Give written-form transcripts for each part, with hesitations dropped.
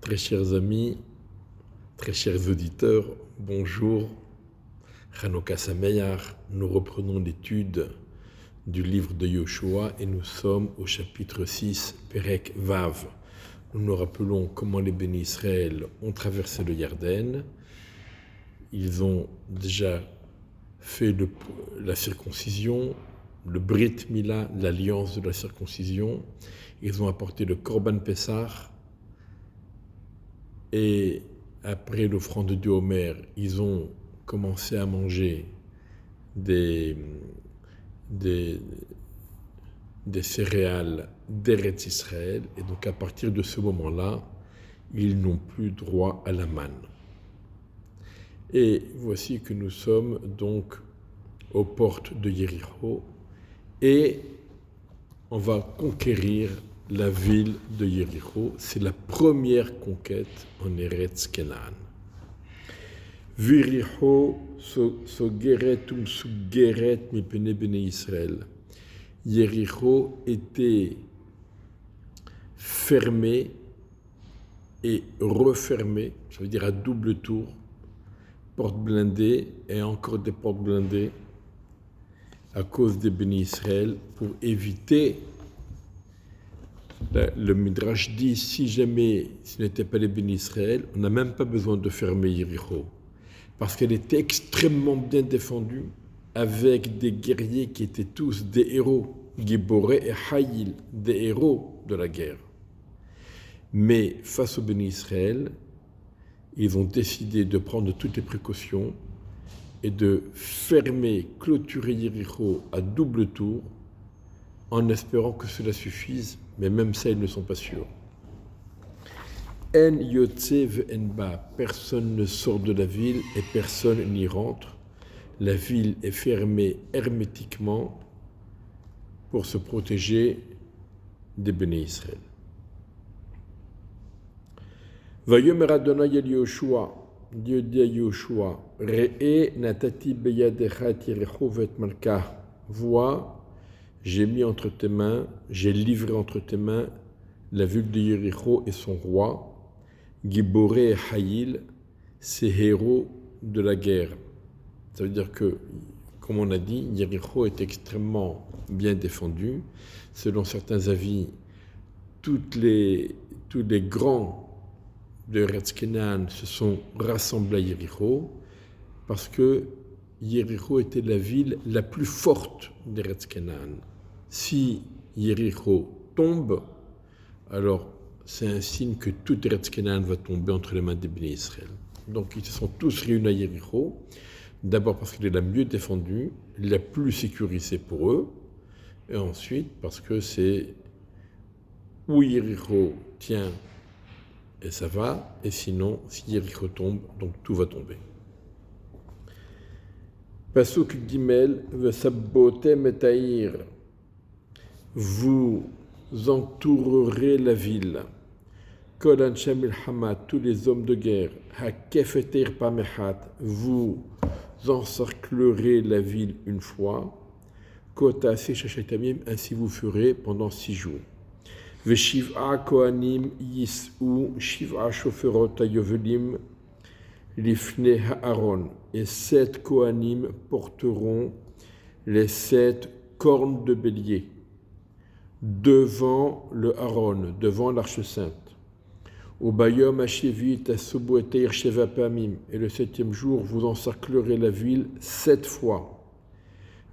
Très chers amis, très chers auditeurs, bonjour. Chanukah Sameach, nous reprenons l'étude du livre de Yoshua et nous sommes au chapitre 6, Perek Vav. Nous nous rappelons comment les bénis Israël ont traversé le Yarden. Ils ont déjà fait la circoncision, le Brit Mila, l'alliance de la circoncision. Ils ont apporté le Korban Pessah. Et après l'offrande du Homer, ils ont commencé à manger des céréales d'Eretz Israël. Et donc à partir de ce moment-là, ils n'ont plus droit à la manne. Et voici que nous sommes donc aux portes de Yéricho et on va conquérir la ville de Yéricho. C'est la première conquête en Eretz Kenan. Yéricho sogeret sugeret mipene bene Israël. Yéricho était fermé et refermé, ça veut dire à double tour, portes blindées et encore des portes blindées à cause des bénis Israël pour éviter. Le Midrash dit, si jamais ce n'était pas les bénis Israël, on n'a même pas besoin de fermer Yéricho, parce qu'elle était extrêmement bien défendue, avec des guerriers qui étaient tous des héros, Giboré et Hayil, des héros de la guerre. Mais face aux bénis Israël, ils ont décidé de prendre toutes les précautions et de fermer, clôturer Yéricho à double tour, en espérant que cela suffise, mais même ça, ils ne sont pas sûrs. En yotze ve'en ba, personne ne sort de la ville et personne n'y rentre. La ville est fermée hermétiquement pour se protéger des bénis Israël. Vayomer Adonai el Yoshua, Dieu dit à Yoshua, Re'e natati beyadecha et Yericho ve'et malka, vois, j'ai mis entre tes mains, j'ai livré entre tes mains la ville de Yéricho et son roi, Giboré et Hayil, ces héros de la guerre. Ça veut dire que, comme on a dit, Yéricho est extrêmement bien défendu. Selon certains avis, tous les grands de Eretz Kenan se sont rassemblés à Yéricho parce que Yéricho était la ville la plus forte d'Eretz Kenan. Si Yéricho tombe, alors c'est un signe que tout Eretz Kenan va tomber entre les mains des bénis Israël. Donc ils se sont tous réunis à Yéricho, d'abord parce qu'elle est la mieux défendue, la plus sécurisée pour eux, et ensuite parce que c'est où Yéricho tient et ça va, et sinon, si Yéricho tombe, donc tout va tomber. Pasuk Gimel, Vesabbotem et Taïr, vous entourerez la ville. Kol Anshe Milchama, tous les hommes de guerre, Hakef et Teir Pamehat, vous encerclerez la ville une fois. Kota Se Shashetamim, ainsi vous ferez pendant 6 jours. Veshiv'a Kohanim Yis'u Shiv'a Shoferot Hayovelim Lifne Haaron. Et 7 Kohanim porteront les 7 cornes de bélier devant le Aaron, devant l'arche sainte. Au Bayom Hashevit Asubu Eteir Sheva Pamim. Et le 7e jour, vous encerclerez la ville 7 fois.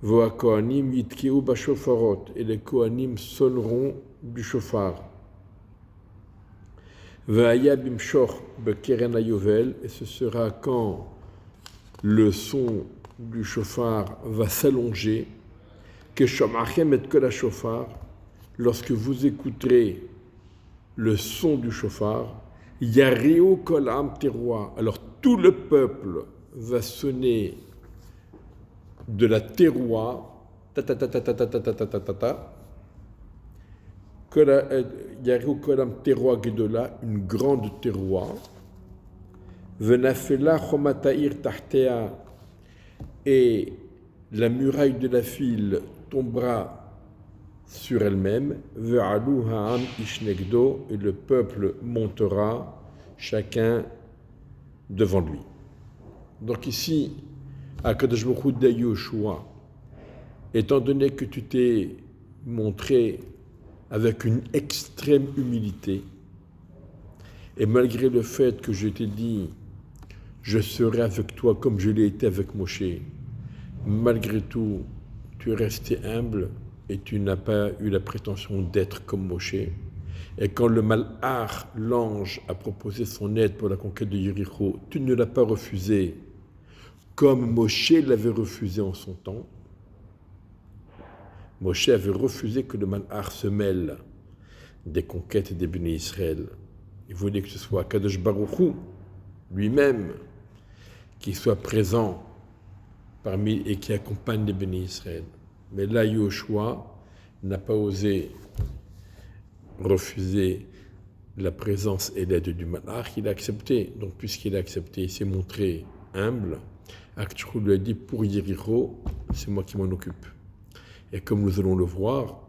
Voa Kohanim Yitkeu Bashofarot. Et les Kohanim sonneront du chauffard. Va'aya bimshor bekeren hayovel, et ce sera quand le son du chauffard va s'allonger, que shomachem et kol hashofar, lorsque vous écouterez le son du chauffard, yariu kol am teroa, alors tout le peuple va sonner de la teroa, ta ta ta ta ta ta ta ta ta ta ta. Yariu kolam teroa gedola, une grande teroa. Venafela chomatair tahtea, et la muraille de la ville tombera sur elle-même. Ve'alu ha'am ishnegdo, et le peuple montera chacun devant lui. Donc ici, Akadosh Baruch Hu dit à Yoshua, étant donné que tu t'es montré avec une extrême humilité, et malgré le fait que je t'ai dit, je serai avec toi comme je l'ai été avec Moshe, malgré tout, tu es resté humble et tu n'as pas eu la prétention d'être comme Moshe. Et quand le Malach, l'ange, a proposé son aide pour la conquête de Yéricho, tu ne l'as pas refusé comme Moshe l'avait refusé en son temps. Moshe avait refusé que le Malach se mêle des conquêtes des bénis Israël. Il voulait que ce soit Kadosh Baruch Hu lui-même qui soit présent parmi et qui accompagne les bénis Israël. Mais là, Yoshua n'a pas osé refuser la présence et l'aide du Malach. Il a accepté. Donc, puisqu'il a accepté, il s'est montré humble. Akhtchou lui a dit, pour Yéricho, c'est moi qui m'en occupe. Et comme nous allons le voir,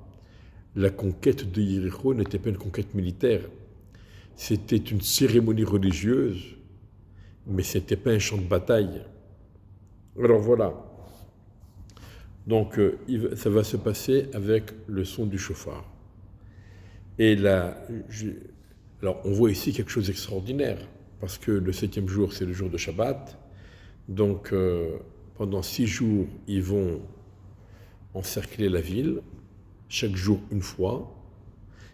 la conquête de Yéricho n'était pas une conquête militaire. C'était une cérémonie religieuse, mais ce n'était pas un champ de bataille. Alors voilà. Donc ça va se passer avec le son du chauffard. Et là, alors on voit ici quelque chose d'extraordinaire, parce que le 7e jour, c'est le jour de Shabbat. Donc pendant 6 jours, ils vont encercler la ville, chaque jour une fois.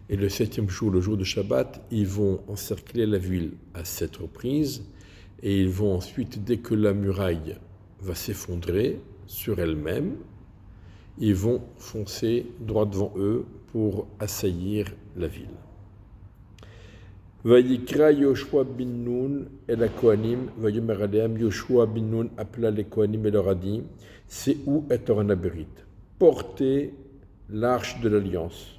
Et le 7e jour, le jour de Shabbat, ils vont encercler la ville à 7 reprises. Et ils vont ensuite, dès que la muraille va s'effondrer sur elle-même, ils vont foncer droit devant eux pour assaillir la ville. Vayikra Yoshua bin Nun et la Kohanim, Vayomer Aleam, Yoshua bin Nun appela les Kohanim et leur a dit, c'est où est Oran-Aberit? Portez l'arche de l'alliance.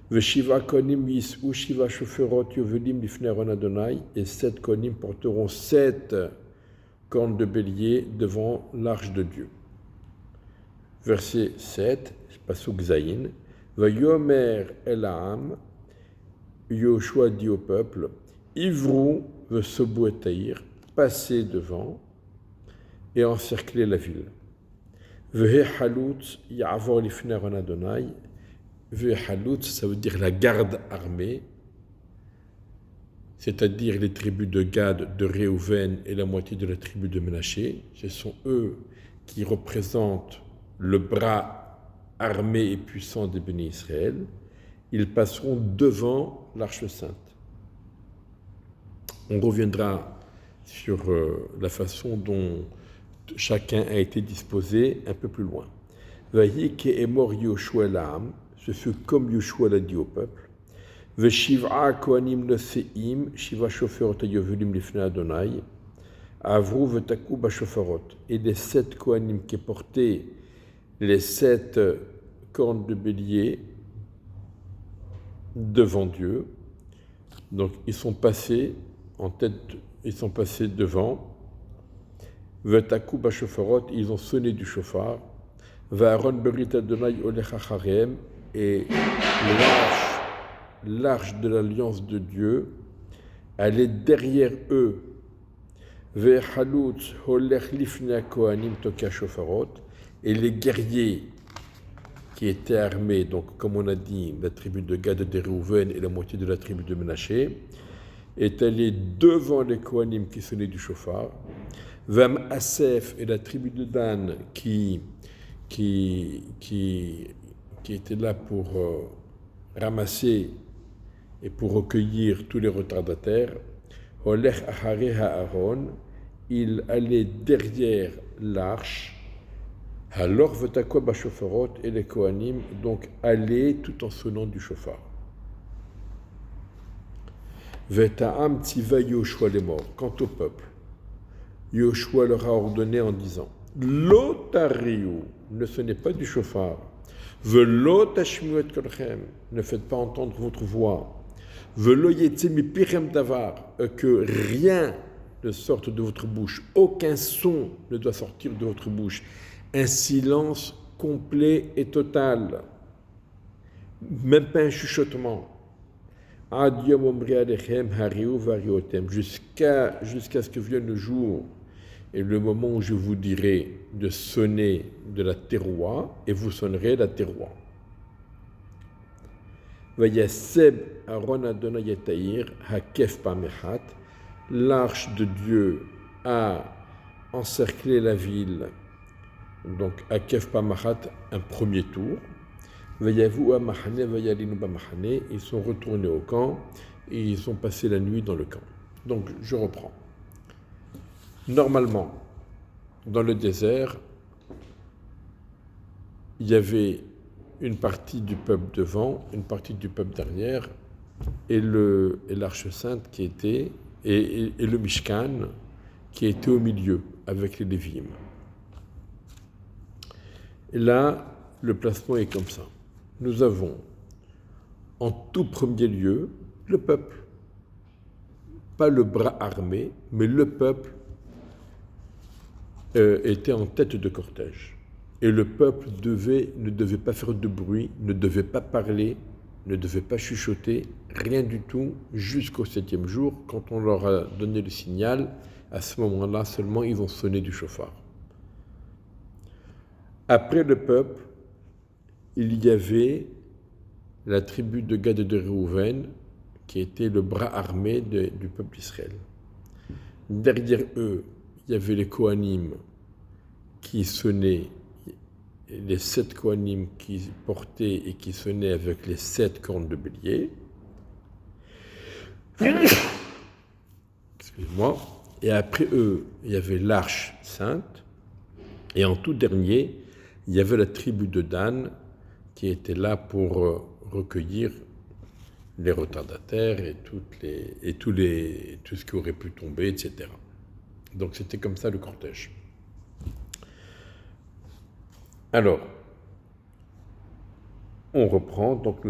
Veshiva Kohanim yis'u shiva shoferot yovelim lifnei Aron Adonai, et 7 Kohanim porteront 7 cornes de bélier devant l'arche de Dieu. Verset 7, Pasuk Zayin, Vayomer el Ha'am, Yoshua dit au peuple, Ivrou vesobu et taïr, passez devant et encerclez la ville. Vehe halut ya'avor lifnei Aron Adonai, Vehe halut, ça veut dire la garde armée, c'est-à-dire les tribus de Gad, de Réhouven et la moitié de la tribu de Ménaché. Ce sont eux qui représentent le bras armé et puissant des bénis Israël. Ils passeront devant l'Arche Sainte. On reviendra sur la façon dont chacun a été disposé un peu plus loin. Vahi ke emor Yoshua l'âme, ce fut comme Yoshua l'a dit au peuple. Veshiv'a kohanim noseim, shiva shoferot ayovelim lifnei Adonai, avru vetaku bashofarot. Et les 7 kohanim qui portaient les 7 cornes de bélier devant Dieu. Donc ils sont passés en tête, ils sont passés devant. Vetaku bashofarot, ils ont sonné du chauffard. Va'aron berit Adonai olech acharem, et l'arche de l'alliance de Dieu, elle est derrière eux. Ve'halut holech lifnei kohanim toka shofarot, et les guerriers qui étaient armés, donc comme on a dit, la tribu de Gad et de Réhouven et la moitié de la tribu de Ménaché, est allé devant les Kohanim qui sonnaient du chauffard. Vam Asef et la tribu de Dan qui était là pour ramasser et pour recueillir tous les retardataires. Holech Ahare Haaron, il allait derrière l'arche. Alors Vetakwa Bashofarot et les Kohanim donc allaient tout en sonnant du chauffard. Veta'am tiva Yoshua les morts. Quant au peuple, Yoshua leur a ordonné en disant, Lotariu, ne sonnez pas du chauffard. Velo tashmiu et kolchem, ne faites pas entendre votre voix. Velo yetzemi pirem davar, que rien ne sorte de votre bouche, aucun son ne doit sortir de votre bouche. Un silence complet et total, même pas un chuchotement. Ad yom omri alechem hariu variotem, jusqu'à ce que vienne le jour et le moment où je vous dirai de sonner de la teroua, et vous sonnerez la teroua. Vayaseb Aaron Adonai Yetaïr Hakef Pamechat, l'arche de Dieu a encerclé la ville, donc Hakef Pamechat, un premier tour. Vayavu Amahane, Vayalinu Bamahane, ils sont retournés au camp et ils ont passé la nuit dans le camp. Donc je reprends. Normalement, dans le désert, il y avait une partie du peuple devant, une partie du peuple derrière, et l'arche sainte qui était, et le Mishkan qui était au milieu, avec les Lévim. Et là, le placement est comme ça. Nous avons, en tout premier lieu, le peuple. Pas le bras armé, mais le peuple était en tête de cortège. Et le peuple ne devait pas faire de bruit, ne devait pas parler, ne devait pas chuchoter, rien du tout, jusqu'au 7e jour, quand on leur a donné le signal. À ce moment-là seulement, ils vont sonner du chauffard. Après le peuple, il y avait la tribu de Gad et de Réhouven, qui était le bras armé du peuple d'Israël. Derrière eux, il y avait les Kohanim qui sonnaient, les 7 Kohanim qui portaient et qui sonnaient avec les 7 cornes de bélier. Excusez-moi. Et après eux, il y avait l'arche sainte. Et en tout dernier, il y avait la tribu de Dan qui était là pour recueillir les retardataires et tout ce qui aurait pu tomber, etc. Donc c'était comme ça le cortège. Alors, on reprend. Donc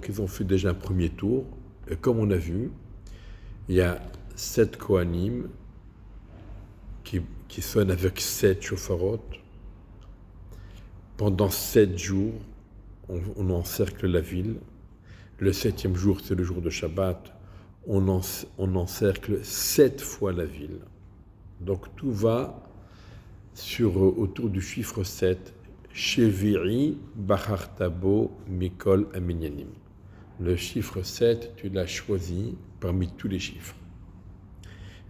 ils ont fait déjà un premier tour. Et comme on a vu, il y a 7 Kohanim qui sonnent avec 7 chauffarotes. Pendant 7 jours, on encercle la ville. Le 7e jour, c'est le jour de Shabbat. On encercle 7 fois la ville. Donc tout va autour du chiffre 7. Sheviri Bachartabo Mikol Aminyanim. Le chiffre 7, tu l'as choisi parmi tous les chiffres.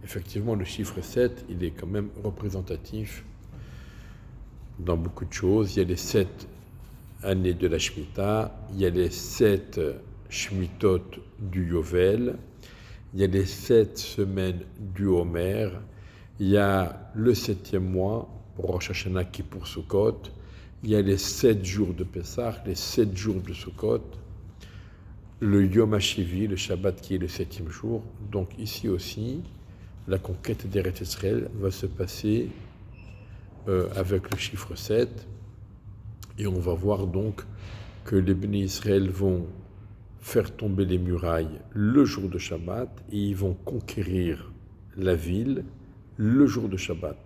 Effectivement, le chiffre 7, il est quand même représentatif dans beaucoup de choses. Il y a les 7 années de la Shemitah, il y a les 7 Shemitot du Yovel, il y a les 7 semaines du Homer, il y a le 7e mois, pour Rosh Hashanah qui est pour Sukkot, il y a les 7 jours de Pessah, les 7 jours de Sukkot, le Yom HaShivi, le Shabbat qui est le 7e jour. Donc ici aussi, la conquête d'Eretz Israël va se passer avec le chiffre 7. Et on va voir donc que les bénis Israël vont faire tomber les murailles le jour de Shabbat et ils vont conquérir la ville le jour de Shabbat.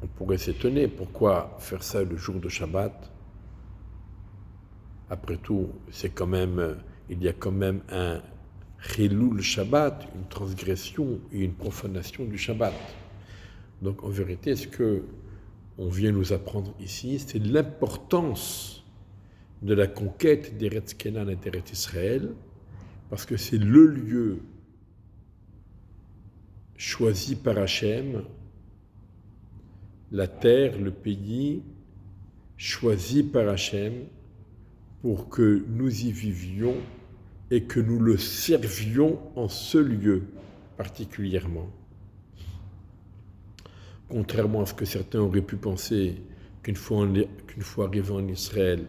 On pourrait s'étonner, pourquoi faire ça le jour de Shabbat? Après tout, il y a quand même un Chilul Shabbat, une transgression et une profanation du Shabbat. Donc en vérité, ce que on vient nous apprendre ici, c'est l'importance de la conquête d'Eretz Kenan et d'Eretz Israël, parce que c'est le lieu choisi par Hachem, la terre, le pays choisi par Hachem pour que nous y vivions et que nous le servions en ce lieu particulièrement. Contrairement à ce que certains auraient pu penser qu'une fois arrivé en Israël,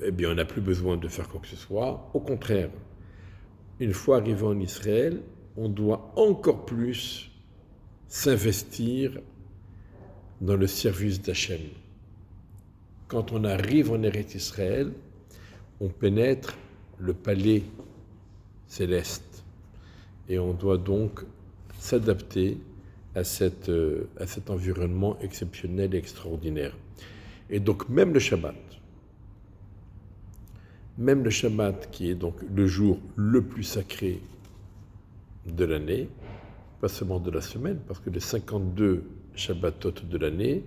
eh bien, on n'a plus besoin de faire quoi que ce soit. Au contraire, une fois arrivé en Israël, on doit encore plus s'investir dans le service d'Hachem. Quand on arrive en Eretz Israël, on pénètre le palais céleste et on doit donc s'adapter à cet environnement exceptionnel et extraordinaire. Et donc même le Shabbat, même le Shabbat, qui est donc le jour le plus sacré de l'année, pas seulement de la semaine, parce que les 52 Shabbatot de l'année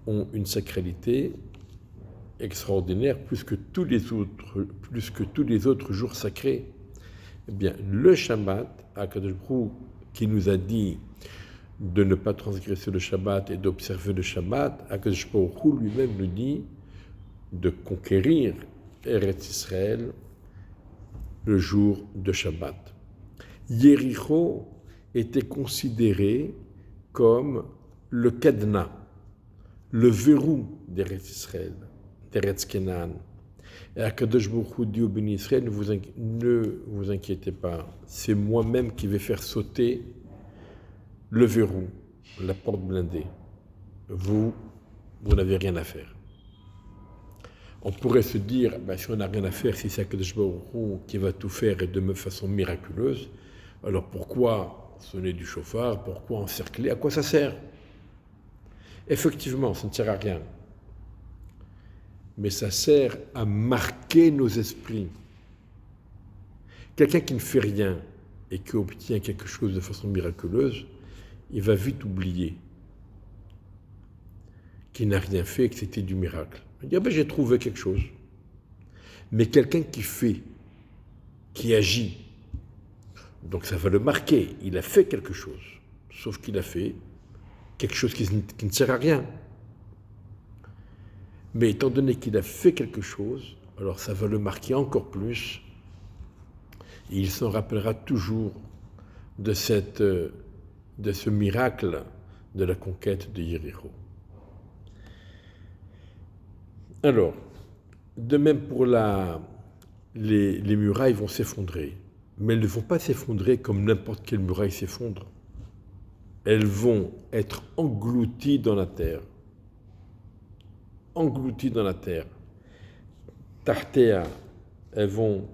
ont une sacralité extraordinaire, plus que tous les autres jours sacrés. Eh bien, le Shabbat, Akadosh Baruch Hu, qui nous a dit de ne pas transgresser le Shabbat et d'observer le Shabbat, Akadosh Baruch Hu lui-même nous dit de conquérir Eretz Israël le jour de Shabbat. Yéricho était considéré comme le cadenas, le verrou d'Eretz Israël, d'Eretz Kenan. Et Akadosh Baruch Hu dit au béni Israël, ne vous inquiétez pas, c'est moi-même qui vais faire sauter le verrou, la porte blindée. Vous n'avez rien à faire. On pourrait se dire, si on n'a rien à faire, si c'est Akadosh Baruch Hu qui va tout faire et de façon miraculeuse, alors pourquoi sonner du chauffard, pourquoi encercler, à quoi ça sert? Effectivement, ça ne sert à rien. Mais ça sert à marquer nos esprits. Quelqu'un qui ne fait rien et qui obtient quelque chose de façon miraculeuse, il va vite oublier qu'il n'a rien fait et que c'était du miracle. Il dit, j'ai trouvé quelque chose. Mais quelqu'un qui fait, qui agit, donc ça va le marquer, il a fait quelque chose, sauf qu'il a fait quelque chose qui ne sert à rien. Mais étant donné qu'il a fait quelque chose, alors ça va le marquer encore plus, et il s'en rappellera toujours de ce miracle de la conquête de Yéricho. Alors, de même pour les murailles vont s'effondrer, mais elles ne vont pas s'effondrer comme n'importe quelle muraille s'effondre. Elles vont être englouties dans la terre. Englouties dans la terre. Tartea, elles vont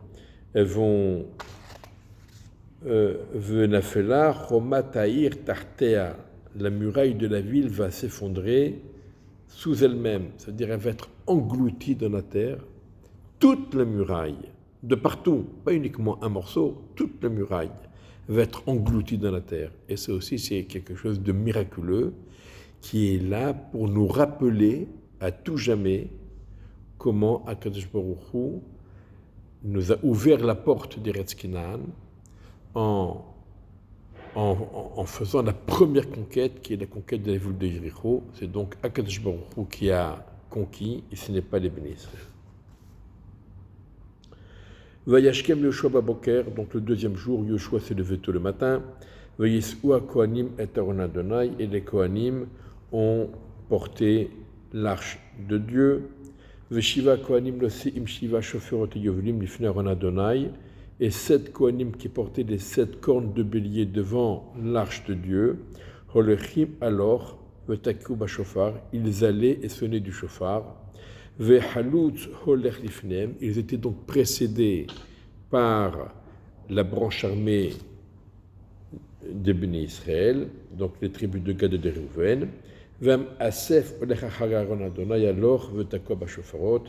Venafela, Roma Tahir, Tartea, la muraille de la ville va s'effondrer sous elle-même, c'est-à-dire elle va être engloutie dans la terre, toute la muraille, de partout, pas uniquement un morceau, toute la muraille va être engloutie dans la terre. Et ça aussi, c'est quelque chose de miraculeux qui est là pour nous rappeler à tout jamais comment Akadosh Baruch Hu nous a ouvert la porte d'Eretz Kenan en faisant la première conquête, qui est la conquête de la ville de Yéricho. C'est donc Akadosh Baruch Hu qui a conquis, et ce n'est pas les bénis Israël. Vayashkem Yoshua Baboker, donc le deuxième jour, Yoshua s'est levé tôt le matin. Vayisua Kohanim et Aaron Adonai, et les Kohanim ont porté l'arche de Dieu. Veshiva Kohanim Losi Im Shiva Shoferot Yovlim Lifnei Aaron Adonai, et 7 Kohanim qui portaient les 7 cornes de bélier devant l'arche de Dieu. Holechim alors, Vetaku Bashofar, ils allaient et sonnaient du chauffard. Vehalutz Holech Lifnem, ils étaient donc précédés par la branche armée des bénis Israël, donc les tribus de Gad et de Réhouven. Vem Asef Holech Aaron Adonai alors, Vetaku Bashofarot,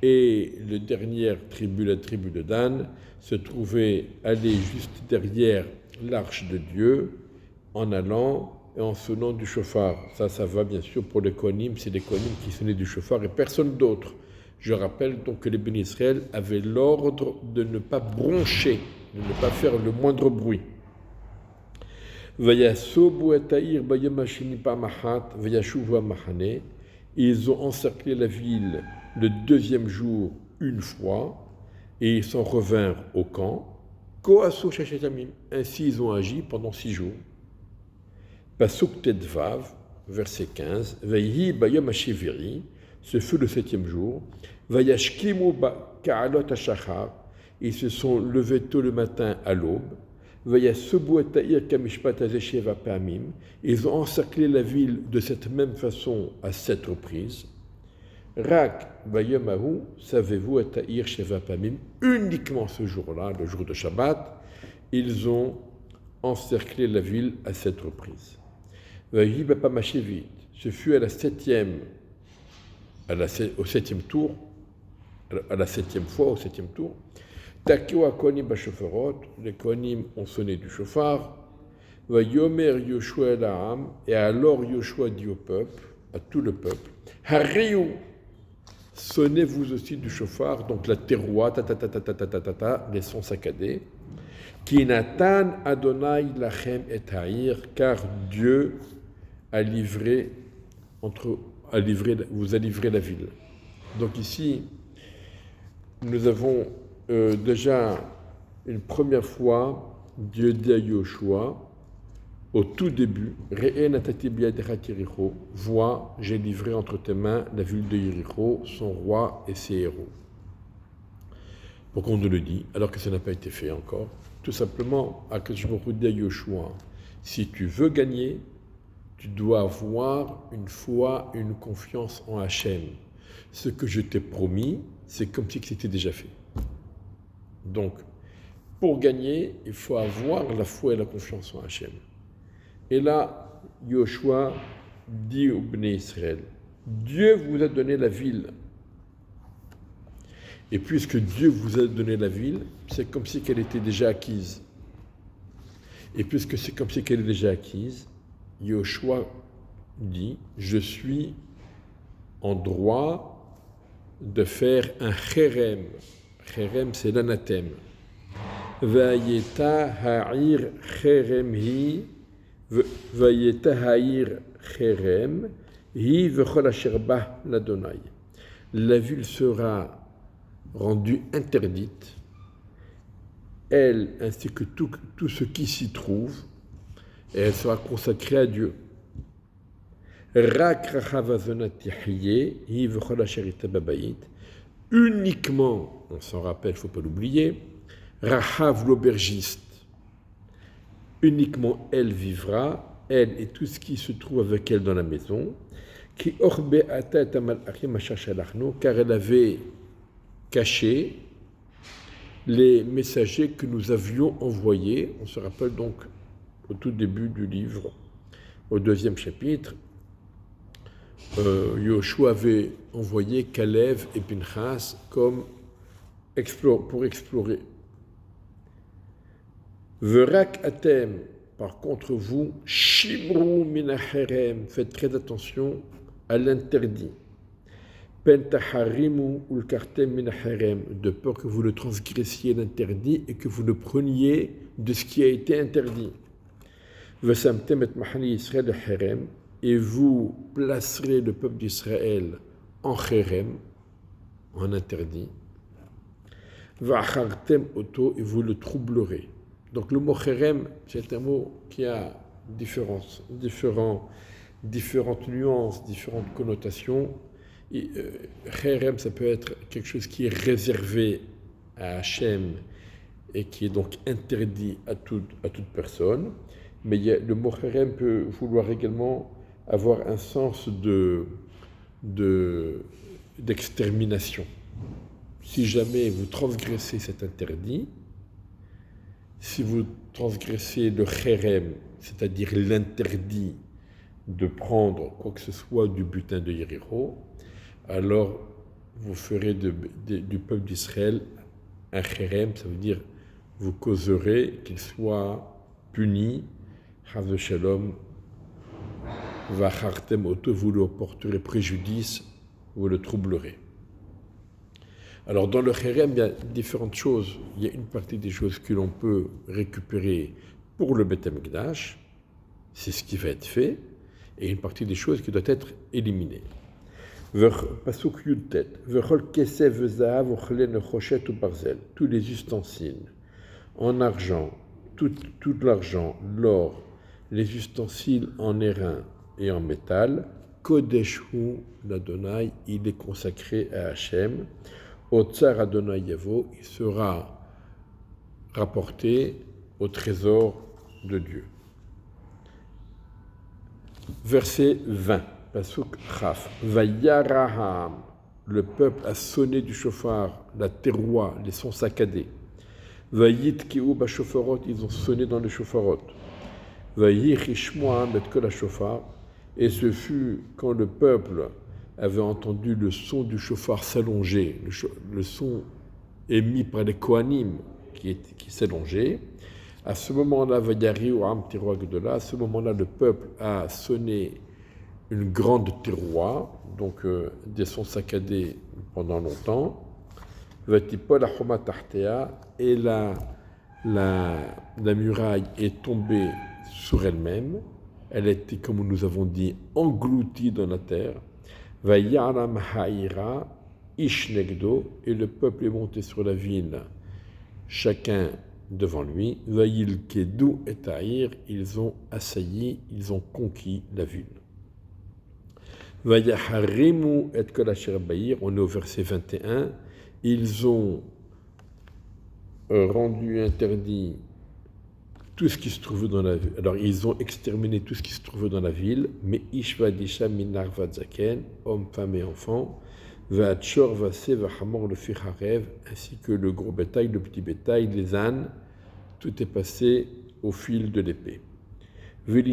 et la dernière tribu, la tribu de Dan, se trouvait aller juste derrière l'arche de Dieu en allant et en sonnant du chauffard. Ça va bien sûr pour les Kohanim, c'est les Kohanim qui sonnaient du chauffard et personne d'autre. Je rappelle donc que les bénis Israël avaient l'ordre de ne pas broncher, de ne pas faire le moindre bruit. Ils ont encerclé la ville le deuxième jour une fois, et ils s'en revinrent au camp. Ainsi ils ont agi pendant 6 jours. Pasuk Tedvav, verset 15. Vayhi bayom hashiviri, ce fut le 7e jour. Vayashkimu ka'alot hashachar, ils se sont levés tôt le matin à l'aube. Vayasobu eta'ir kamishpat hazesheva pa'amim, ils ont encerclé la ville de cette même façon à 7 reprises. Rak Vayomahu, savez-vous, Eta'ir Sheva Pamim, uniquement ce jour-là, le jour de Shabbat, ils ont encerclé la ville à 7 reprises. Vayi Bapamashevit, ce fut à la 7e, au 7e tour, à à la 7e fois, au 7e tour. Takewa konim bashofarot, les konim ont sonné du shofar. Va yomer Yoshua el-Ha'am, et alors Yoshua dit au peuple, à tout le peuple, Hariou, sonnez vous aussi du shofar, donc la teroua, les sons saccadés. Ki natan Adonai lachem et haïr, car Dieu a livré, vous a livré la ville. Donc ici, nous avons déjà une première fois, Dieu dit à Yoshua, au tout début, vois, j'ai livré entre tes mains la ville de Yéricho, son roi et ses héros. Pourquoi on nous le dit, alors que ça n'a pas été fait encore? Tout simplement, à dit à Yoshua, si tu veux gagner, tu dois avoir une foi, une confiance en Hachem. Ce que je t'ai promis, c'est comme si c'était déjà fait. Donc, pour gagner, il faut avoir la foi et la confiance en Hachem. Et là, Yoshua dit au Bnei Israël, Dieu vous a donné la ville. Et puisque Dieu vous a donné la ville, c'est comme si qu'elle était déjà acquise. Et puisque c'est comme si qu'elle est déjà acquise, Yoshua dit, je suis en droit de faire un cherem. Cherem, c'est l'anathème. Vayeta ha'ir cherem hi, vayeta ha'ir cherem hi v'chol asher ba l'Adonai. La ville sera rendue interdite, elle ainsi que tout ce qui s'y trouve, et elle sera consacrée à Dieu. Uniquement, on s'en rappelle, il ne faut pas l'oublier, Rahav l'aubergiste, uniquement elle vivra, elle et tout ce qui se trouve avec elle dans la maison, car elle avait caché les messagers que nous avions envoyés. On se rappelle donc au tout début du livre, au 2e chapitre, Yoshua avait envoyé Kalev et Pinchas comme pour explorer. Verak atem, par contre vous, shimru minacherem, faites très attention à l'interdit. Pentaharimu ulkartem minacherem, de peur que vous le transgressiez l'interdit et que vous le preniez de ce qui a été interdit. Vesamtem et mahani Israël cherem, et vous placerez le peuple d'Israël en cherem, en interdit. Va'achartem oto, et vous le troublerez. Donc le mot cherem, c'est un mot qui a différentes nuances, différentes connotations. Cherem, ça peut être quelque chose qui est réservé à Hachem et qui est donc interdit à toute personne. Mais le mot cherem peut vouloir également avoir un sens d'extermination. Si jamais vous transgressez cet interdit, si vous transgressez le cherem, c'est-à-dire l'interdit de prendre quoi que ce soit du butin de Yéricho, alors vous ferez du peuple d'Israël un cherem, ça veut dire vous causerez qu'il soit puni, Chas de Shalom, Vachartem oto, vous le porterez préjudice, vous le troublerez. Alors dans le cherem, il y a différentes choses. Il y a une partie des choses que l'on peut récupérer pour le Beth Amikdash, c'est ce qui va être fait, et une partie des choses qui doit être éliminée. Pasuk Yudtet, Vechol kesef vezahav uchle nechoshet ou barzel, tous les ustensiles en argent, tout l'argent, l'or, les ustensiles en airain et en métal, Kodeshu l'Adonai, il est consacré à Hachem. Otsar Adonai Yavo, il sera rapporté au trésor de Dieu. Verset 20, Pasuk Chaf. Vayaraham, le peuple a sonné du shofar, la teroua, les sons saccadés. Vayit ki'u bashofarot, ils ont sonné dans le shofarot. Vayich ishmoam et kol shofar, et ce fut quand le peuple avait entendu le son du chauffard s'allonger, le son émis par les Kohanim qui s'allongeait. À ce moment-là, à ce moment-là, le peuple a sonné une grande tiroir, donc des sons saccadés pendant longtemps. Et la muraille est tombée sur elle-même. Elle était, comme nous avons dit, engloutie dans la terre. Et le peuple est monté sur la ville, chacun devant lui. Ils ont assailli, ils ont conquis la ville. On est au verset 21. Ils ont rendu interdit tout ce qui se trouvait dans la ville. Alors, ils ont exterminé tout ce qui se trouvait dans la ville, mais Ishva Disha Minar Vadzaken, hommes, femmes et enfants, Vachor Vase Vahamor le Ficharev, ainsi que le gros bétail, le petit bétail, les ânes, tout est passé au fil de l'épée. Et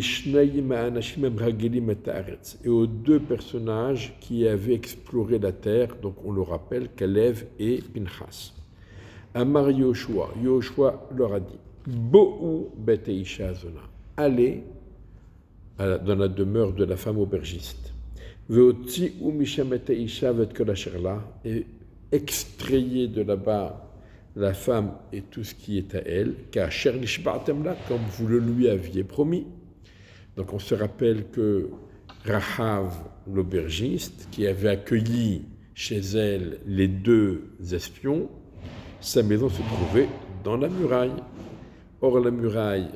aux deux personnages qui avaient exploré la terre, donc on le rappelle, Kalev et Pinchas. Amar Yoshua leur a dit, Bo'u Beteisha Zona, allez dans la demeure de la femme aubergiste. Veotzi u Misham Beteisha Vetkolasherla, et extrayez de là-bas la femme et tout ce qui est à elle, Kasher Nishba'atemla, comme vous le lui aviez promis. Donc on se rappelle que Rahav, l'aubergiste, qui avait accueilli chez elle les deux espions, sa maison se trouvait dans la muraille. Or la muraille,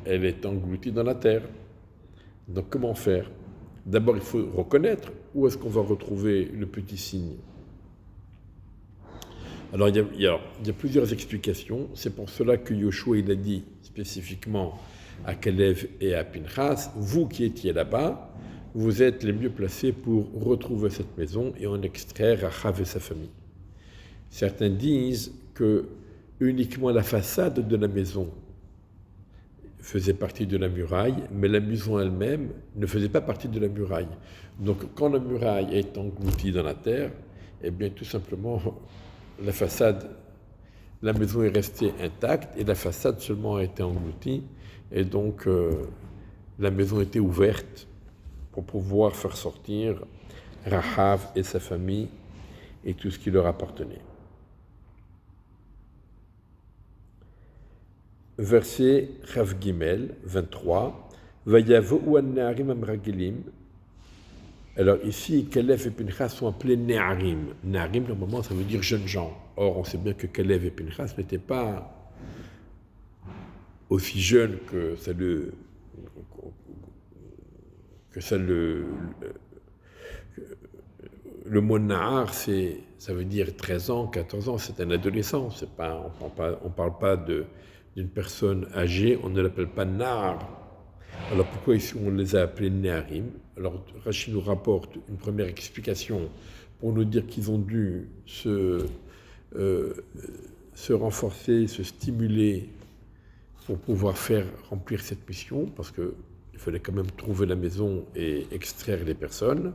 elle est engloutie dans la terre. Donc comment faire? D'abord il faut reconnaître où est-ce qu'on va retrouver le petit signe. Alors il y a plusieurs explications. C'est pour cela que Yoshua il a dit spécifiquement à Kalev et à Pinchas, vous qui étiez là-bas, vous êtes les mieux placés pour retrouver cette maison et en extraire Rahav et sa famille. Certains disent que uniquement la façade de la maison faisait partie de la muraille, mais la maison elle-même ne faisait pas partie de la muraille. Donc quand la muraille est engloutie dans la terre, eh bien tout simplement la façade, la maison est restée intacte et la façade seulement a été engloutie. Et donc, la maison était ouverte pour pouvoir faire sortir Rahav et sa famille et tout ce qui leur appartenait. Verset Chav Gimel, 23. Vayavo'u an-na'arim amragilim. Alors ici, Kalev et Pinchas sont appelés Ne'arim. Ne'arim, normalement, ça veut dire jeunes gens. Or, on sait bien que Kalev et Pinchas n'étaient pas aussi jeune que le mot Nahar, ça veut dire 13 ans, 14 ans, c'est un adolescent. On parle pas d'une personne âgée, on ne l'appelle pas Nahar. Alors pourquoi ici on les a appelés Neharim? Alors Rashi nous rapporte une première explication pour nous dire qu'ils ont dû se renforcer, se stimuler pour pouvoir faire remplir cette mission, parce qu'il fallait quand même trouver la maison et extraire les personnes.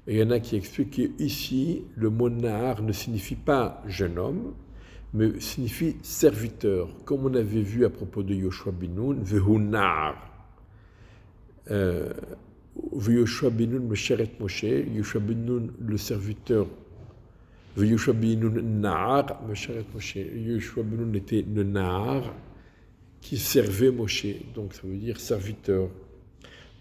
Et il y en a qui expliquent qu'ici, le mot Nahar ne signifie pas jeune homme, mais signifie serviteur, comme on avait vu à propos de Yoshua bin Nun, Vehu Nahar. Yoshua bin Nun Mesheret Moshe, Yoshua bin Nun le serviteur, Yoshua bin Nun Nahar Mesheret Moshe. Yoshua bin Nun était le Nahar qui servait Moshe, donc ça veut dire serviteur.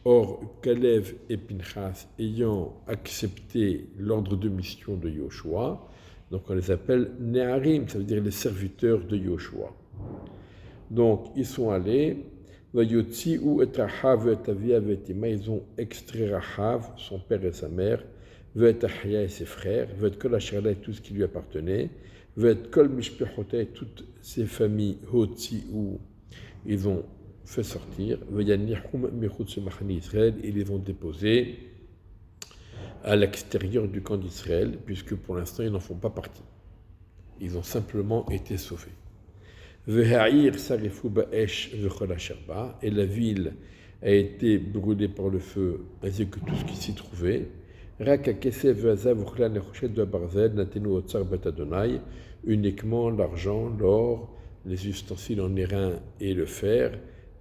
Or, Kalev et Pinchas ayant accepté l'ordre de mission de Yoshua, donc on les appelle Neharim, ça veut dire les serviteurs de Yoshua. Donc ils sont allés, Vayotzi'u et Rahav et Avia et Ima, ils ont extrait Rahav, son père et sa mère, Vet Ahia et ses frères, Vet Kol Asherla et tout ce qui lui appartenait, Vet Kol Mishpechota et toutes ses familles, Hotzi'u, ils ont fait sortir, Israël, et les ont déposés à l'extérieur du camp d'Israël, puisque pour l'instant ils n'en font pas partie. Ils ont simplement été sauvés. Et la ville a été brûlée par le feu, ainsi que tout ce qui s'y trouvait. Uniquement l'argent, l'or, les ustensiles en airain et le fer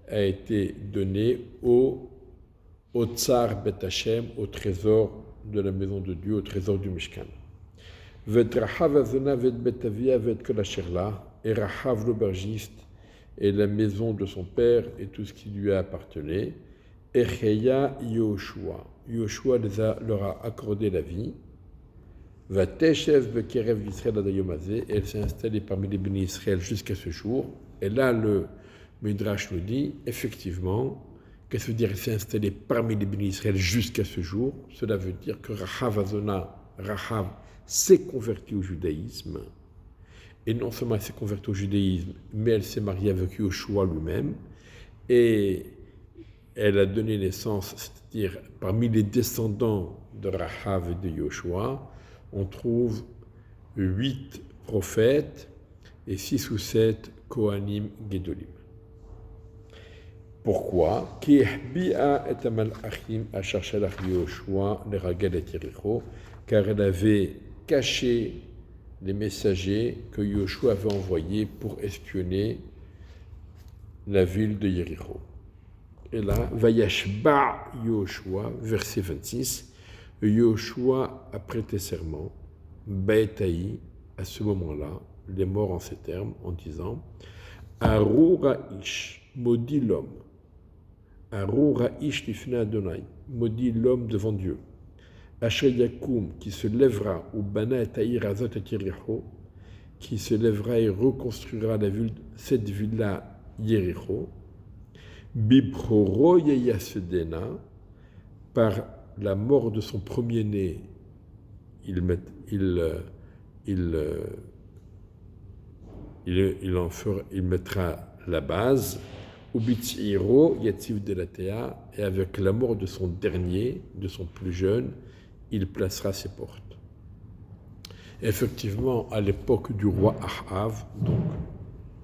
a été donné au Tsar Bet Hashem, au trésor de la maison de Dieu, au trésor du Mishkan. Et Rahav l'aubergiste et la maison de son père et tout ce qui lui appartenait. Echeya Yoshua. Yoshua leur a accordé la vie. Vateshev Bekerev Israël Adayomazé. Elle s'est installée parmi les bénis Israël jusqu'à ce jour. Et là, le Midrash nous dit, effectivement, qu'est-ce que veut dire elle s'est installée parmi les bénis Israël jusqu'à ce jour? Cela veut dire que Rahav s'est convertie au judaïsme. Et non seulement elle s'est convertie au judaïsme, mais elle s'est mariée avec Yoshua lui-même. Et elle a donné naissance, c'est-à-dire parmi les descendants de Rahav et de Yoshua, on trouve 8 prophètes et 6 ou 7 Kohanim Gedolim. Pourquoi? Car elle avait caché les messagers que Yoshua avait envoyés pour espionner la ville de Yéricho. Et là, Vayashba Yoshua, verset 26, Yoshua a prêté serment, Baetaï, à ce moment-là, il est mort en ces termes, en disant, Arura Ish, maudit l'homme, Arura Ish lifnei Adonai, maudit l'homme devant Dieu. Asher Yakum, qui se lèvera, ou Bana et Taïr Azot et Yericho, qui se lèvera et reconstruira cette ville-là, Yericho, Bibhoro Yeyasedena, par la mort de son premier-né, il mettra la base, Ubitziro Yativ Delatea, et avec la mort de son dernier, de son plus jeune, il placera ses portes. Effectivement, à l'époque du roi Ahav, donc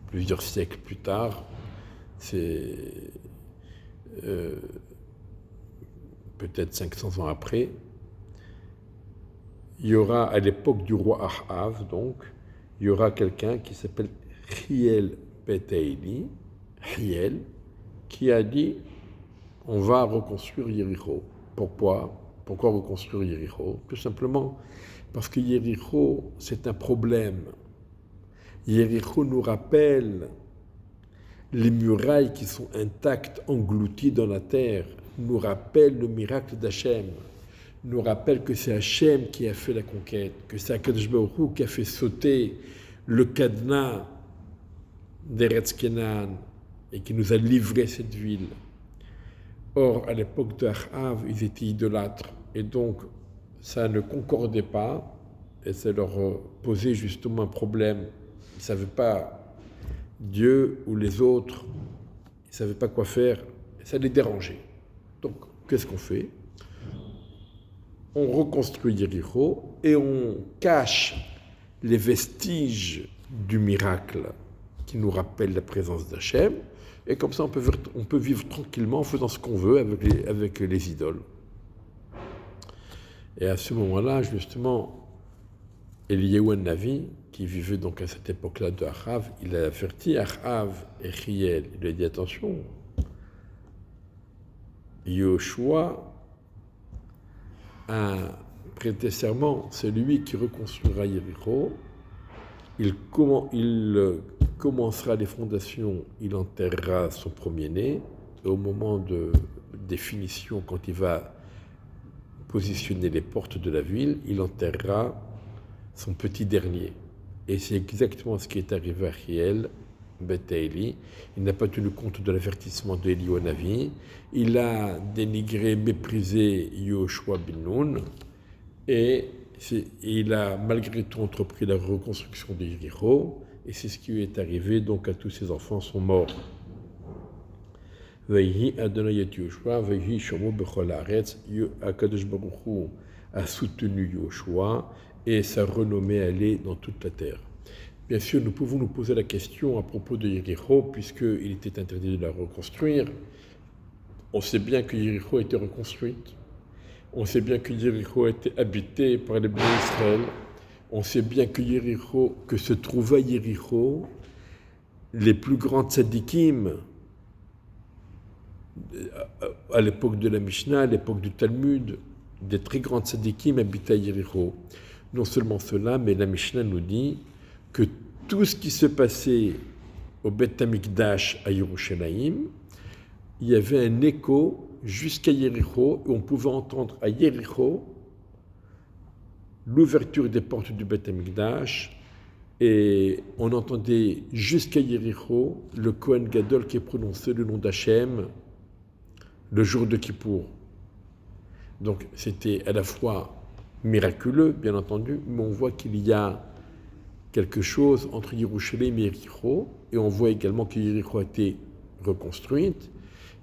plusieurs siècles plus tard, c'est peut-être 500 ans après, il y aura à l'époque du roi Ahav, donc, il y aura quelqu'un qui s'appelle Hiel Beteili, Hiel, qui a dit on va reconstruire Yéricho. Pourquoi reconstruire Yéricho? Tout simplement parce que Yéricho, c'est un problème. Yéricho nous rappelle les murailles qui sont intactes, englouties dans la terre, nous rappelle le miracle d'Hachem, nous rappelle que c'est Hachem qui a fait la conquête, que c'est Akadosh Baruch Hu qui a fait sauter le cadenas d'Eretz Kenan et qui nous a livré cette ville. Or, à l'époque de Ahav, ils étaient idolâtres, et donc ça ne concordait pas, et ça leur posait justement un problème. Ils ne savaient pas, Dieu ou les autres, ils ne savaient pas quoi faire, et ça les dérangeait. Donc, qu'est-ce qu'on fait? On reconstruit Yéricho et on cache les vestiges du miracle qui nous rappelle la présence d'Hachem, et comme ça on peut vivre tranquillement en faisant ce qu'on veut avec les idoles. Et à ce moment-là, justement, Eliyahu Navi, qui vivait donc à cette époque-là de Ahav, il a averti Ahav et Hiel, il lui a dit attention, Yoshua a prêté serment, c'est lui qui reconstruira Yéricho, il commencera les fondations, il enterrera son premier-né, et au moment de définition, quand il va positionner les portes de la ville, il enterrera son petit dernier. Et c'est exactement ce qui est arrivé à Hiel Beteili. Il n'a pas tenu compte de l'avertissement de Eliyahu Navi. Il a dénigré, méprisé Yoshua bin Nun, et il a malgré tout entrepris la reconstruction de Yéricho, et c'est ce qui lui est arrivé, donc à tous ses enfants sont morts. Vayhi Adonai et Yoshua, Vayhi Shomo Bechol Haaretz, Akadosh Baruch Hu a soutenu Yoshua, et sa renommée allait dans toute la terre. Bien sûr, nous pouvons nous poser la question à propos de Yéricho, puisqu'il était interdit de la reconstruire. On sait bien que Yéricho a été reconstruite. On sait bien que Yéricho a été habité par les Bnei Israël. On sait bien que se trouvaient à Yéricho les plus grands tzadikim à l'époque de la Mishnah, à l'époque du Talmud, des très grands tzadikim habitaient à Yéricho. Non seulement cela, mais la Mishnah nous dit que tout ce qui se passait au Beth Amikdash à Yerushalayim, il y avait un écho jusqu'à Yéricho, et on pouvait entendre à Yéricho l'ouverture des portes du Beth Amikdash, et on entendait jusqu'à Yéricho le Kohen Gadol qui prononçait le nom d'Hachem le jour de Kippour. Donc c'était à la fois miraculeux, bien entendu, mais on voit qu'il y a quelque chose entre Yerushalayim et Yéricho, et on voit également que Yéricho a été reconstruite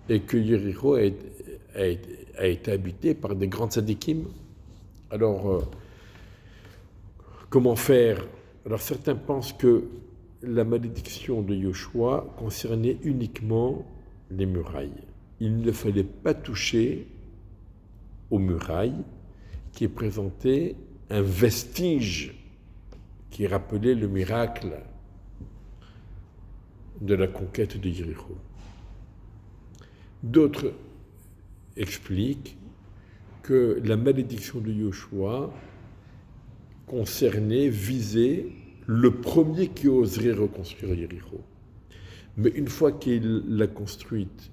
et que Yéricho a été habité par des grands tzadikim. Alors, comment faire? Alors certains pensent que la malédiction de Yoshua concernait uniquement les murailles. Il ne fallait pas toucher aux murailles qui présentaient un vestige qui rappelait le miracle de la conquête de Yéricho. D'autres expliquent que la malédiction de Yoshua visait le premier qui oserait reconstruire Yéricho. Mais une fois qu'il l'a construite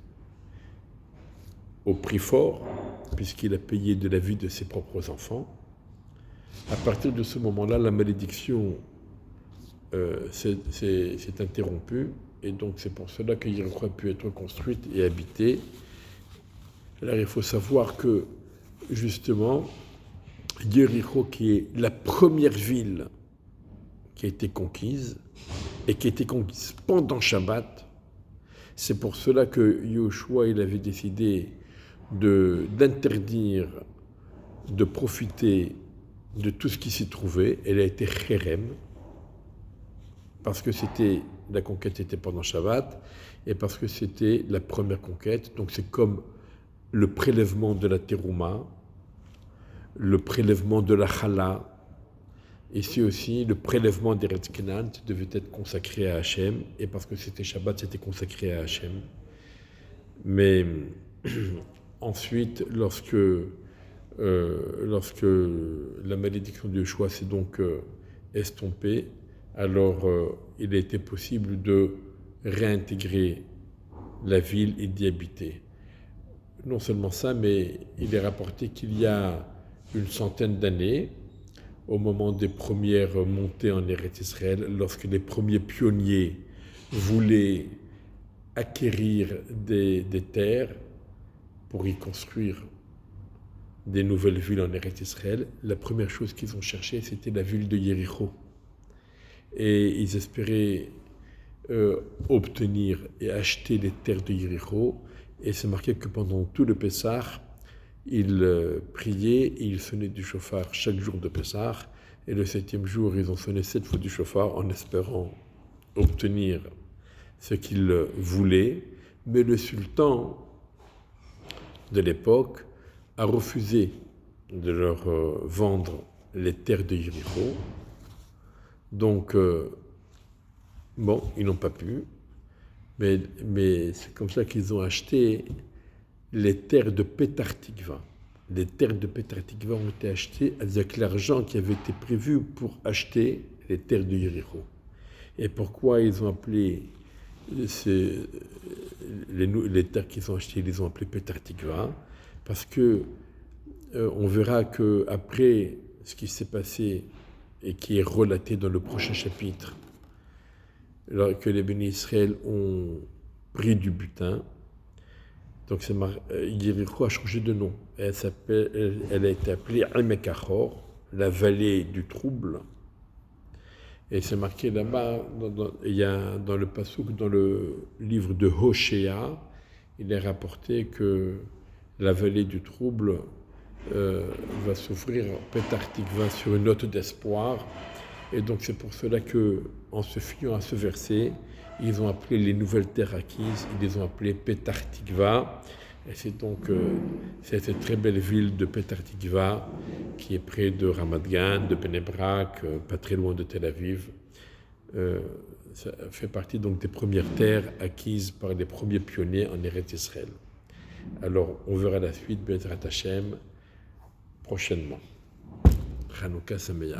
au prix fort, puisqu'il a payé de la vie de ses propres enfants, à partir de ce moment-là, la malédiction s'est interrompue, et donc c'est pour cela que Yéricho a pu être construite et habitée. Alors il faut savoir que, justement, Yéricho, qui est la première ville qui a été conquise, et qui a été conquise pendant Shabbat, c'est pour cela que Yoshua il avait décidé d'interdire de profiter de tout ce qui s'y trouvait. Elle a été Kherem, parce que la conquête était pendant Shabbat, et parce que c'était la première conquête. Donc c'est comme le prélèvement de la Terouma, le prélèvement de la Chala, et c'est aussi le prélèvement des Eretz Kenan devait être consacré à Hachem, et parce que c'était Shabbat, c'était consacré à Hachem. Mais ensuite, lorsque la malédiction de Yoshua s'est donc estompée, alors il a été possible de réintégrer la ville et d'y habiter. Non seulement ça, mais il est rapporté qu'il y a une centaine d'années, au moment des premières montées en Eretz Israël, lorsque les premiers pionniers voulaient acquérir des terres pour y construire des nouvelles villes en Eretz Israël, la première chose qu'ils ont cherché, c'était la ville de Yéricho. Et ils espéraient obtenir et acheter les terres de Yéricho, et c'est marqué que pendant tout le Pessah, ils priaient et ils sonnaient du chauffard chaque jour de Pessah, et le 7e jour, ils ont sonné 7 fois du chauffard en espérant obtenir ce qu'ils voulaient. Mais le sultan de l'époque a refusé de leur vendre les terres de Yéricho. Donc, ils n'ont pas pu, mais c'est comme ça qu'ils ont acheté les terres de Petar Tikva. Les terres de Petar Tikva ont été achetées avec l'argent qui avait été prévu pour acheter les terres de Yéricho. Et pourquoi ils ont appelé les terres qu'ils ont achetées, ils les ont appelées Petar Tikva? Parce que on verra qu'après ce qui s'est passé et qui est relaté dans le prochain chapitre, que les bénis Israël ont pris du butin. Donc Yéricho a changé de nom. Elle a été appelée Emek Achor, la vallée du trouble. Et c'est marqué là-bas, il y a dans le passouk, dans le livre de Hoshea, il est rapporté que la vallée du trouble va s'ouvrir Petar Tikva sur une note d'espoir. Et donc c'est pour cela que, en se fiant à ce verset, ils ont appelé les nouvelles terres acquises, ils les ont appelées Petar Tikva. Et c'est donc cette très belle ville de Petah Tikva, qui est près de Ramat Gan, de Bnei Brak, pas très loin de Tel Aviv. Ça fait partie donc des premières terres acquises par les premiers pionniers en Eretz Israël. Alors, on verra la suite, B'ezrat Hashem, prochainement. Chanukah Sameach.